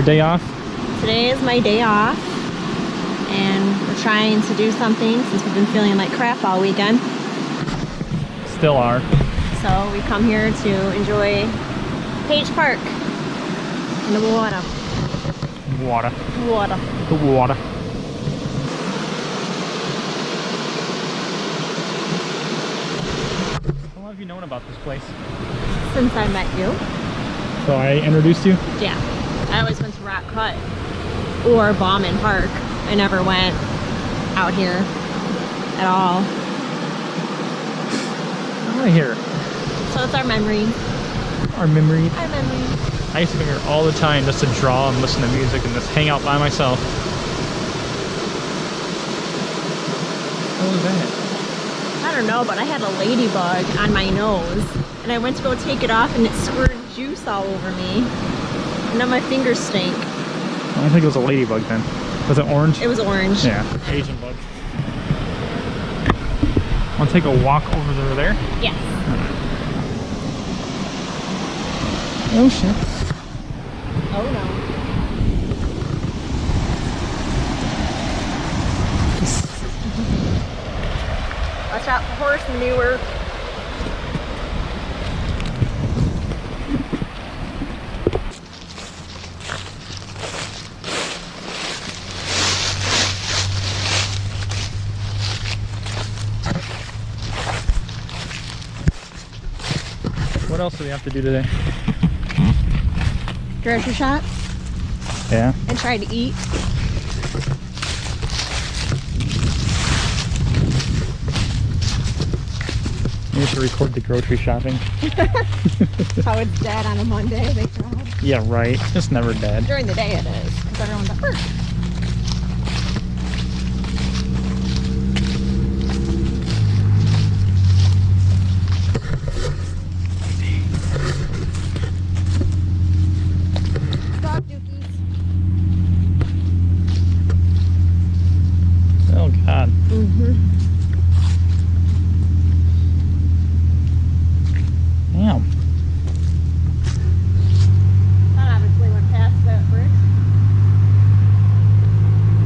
Your day off? Today is my day off, and we're trying to do something since we've been feeling like crap all weekend. Still are. So we come here to enjoy Page Park and the water. Water. Water. The water. How long have you known about this place? Since I met you. So I introduced you? Yeah. I always went to Rock Cut or Bauman Park. I never went out here at all. Right here. So it's our memory. Our memory. Our memory. I used to come here all the time just to draw and listen to music and just hang out by myself. What was that? I don't know, but I had a ladybug on my nose, and I went to go take it off, and it squirted juice all over me. And now my fingers stink. I don't think it was a ladybug then. Was it orange? It was orange. Yeah, Asian bug. Want to take a walk over there? Yes. Oh shit. Oh no. Watch out for horse manure. What else do we have to do today? Grocery shop Yeah. and try to eat. We should record the grocery shopping. How it's dead on a Monday, they said. Yeah, right. It's never dead. During the day it is, because everyone's at work. Dog dookies. Oh god. Mm-hmm. Damn. That obviously went past that bridge.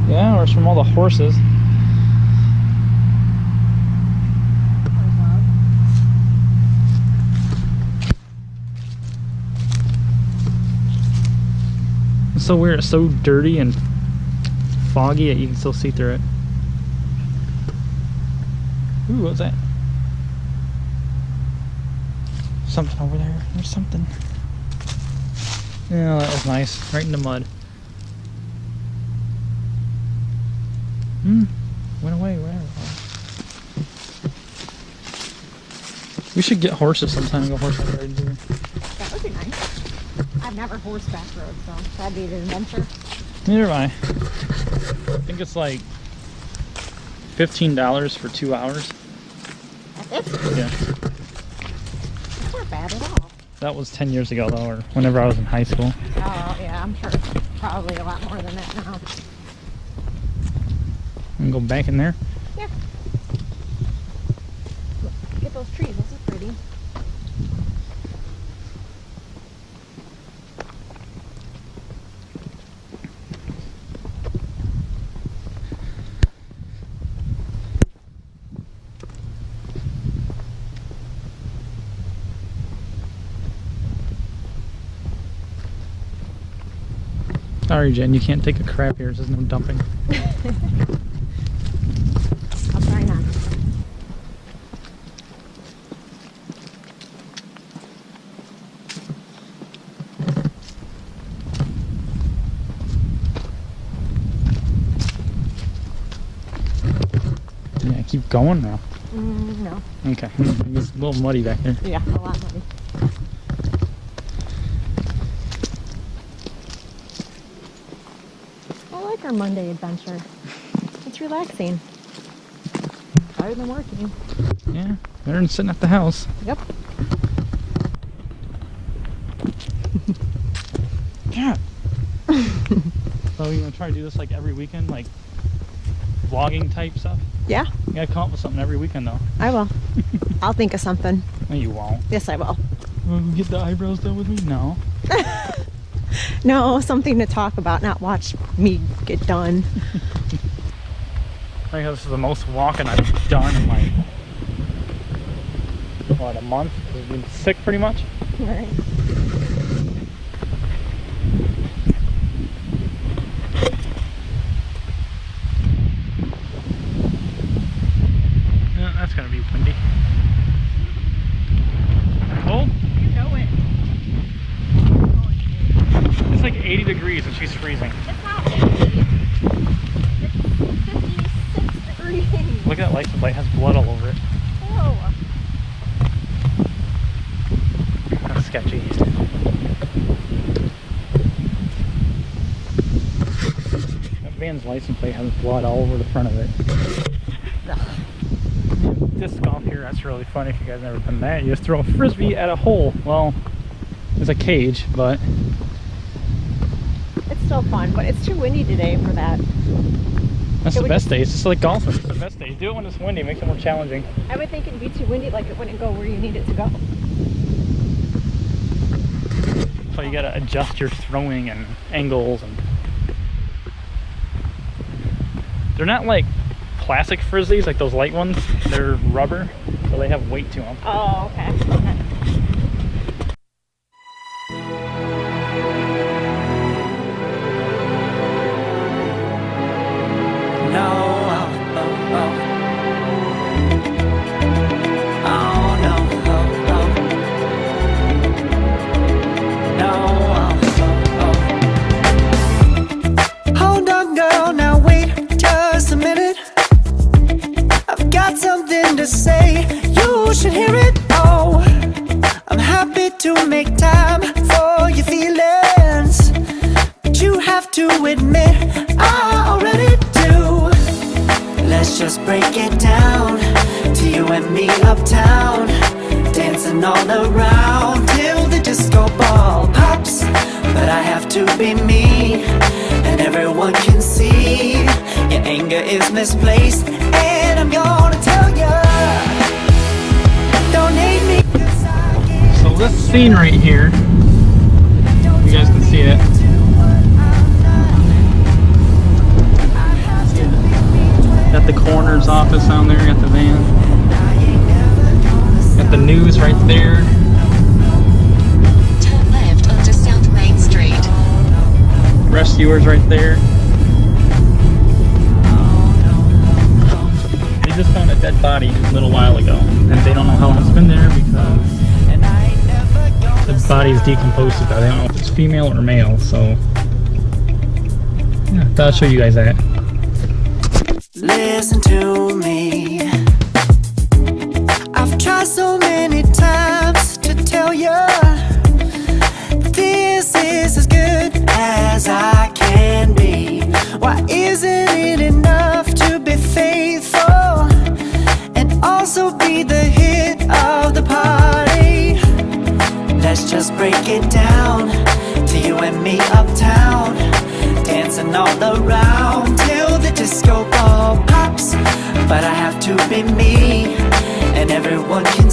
Yeah, or it's from all the horses. It's so weird. It's so dirty and foggy that you can still see through it. Ooh, what was that? Something over there. There's something. Yeah, that was nice. Right in the mud. Went away, whatever. We should get horses sometime and go horseback riding here. That would be nice. I've never horseback rode, so that'd be an adventure. Neither have I. I think it's like $15 for 2 hours. That's it? Yeah. That's not bad at all. That was 10 years ago though, or whenever I was in high school. Oh, yeah, I'm sure it's probably a lot more than that now. And go back in there. Yeah. Look at those trees, those are pretty. Sorry, Jen, you can't take a crap here. There's no dumping. I'll try not. Yeah, keep going now. No. Okay. It's a little muddy back there. Yeah, a lot muddy. I like our Monday adventure. It's relaxing. Better than working. Yeah, better than sitting at the house. Yep. Yeah. So you gonna try to do this like every weekend, like vlogging type stuff? Yeah, You gotta come up with something every weekend though. I will. I'll think of something. No, you won't. Yes, I will. Get the eyebrows done with me? No. No, something to talk about, not watch me get done. I think this is the most walking I've done in like, what, a month? I've been sick pretty much. Right. Yeah, that's gonna be windy. Cold? You know it. It's like 80 degrees and she's freezing. It's not 80. It's 56 degrees. Look at that license plate, it has blood all over it. Oh. That's sketchy. That van's license plate has blood all over the front of it. Disc golf here, that's really funny if you guys never done that. You just throw a frisbee at a hole. Well, it's a cage, but It's still fun, but it's too windy today for that. that's It the would best day. It's just like golfing. It's the best day. Do it when it's windy, it makes it more challenging. I would think it'd be too windy, like it wouldn't go where you need it to go. So you gotta adjust your throwing and angles, and they're not like plastic frisbees like those light ones. They're rubber, so they have weight to them. Oh, okay. Okay. No, oh no, no. Hold on, girl, now wait just a minute. I've got something to say, you should hear it. Oh, I'm happy to make time for your feelings, but you have to admit I already do. Let's just break it down to you and me uptown, dancing all around till the disco ball pops. But I have to be me, and everyone can see your anger is misplaced, and I'm gonna tell ya, don't hate me 'cause I can't. So this scene right here, you guys can see it. Got the coroner's office down there, got the van. Got the news right there. Turn left onto South Main Street. Rescuers right there. They just found a dead body a little while ago, and they don't know how long it's been there because the body is decomposed. They don't know if it's female or male, so yeah, I thought I'd show you guys that. Listen to me. I've tried so many times to tell you this is as good as I can be. Why isn't it enough to be faithful and also be the hit of the party? Let's just break it down to you and me uptown, dancing all around till the disco ball pops. But I have to be me, and everyone can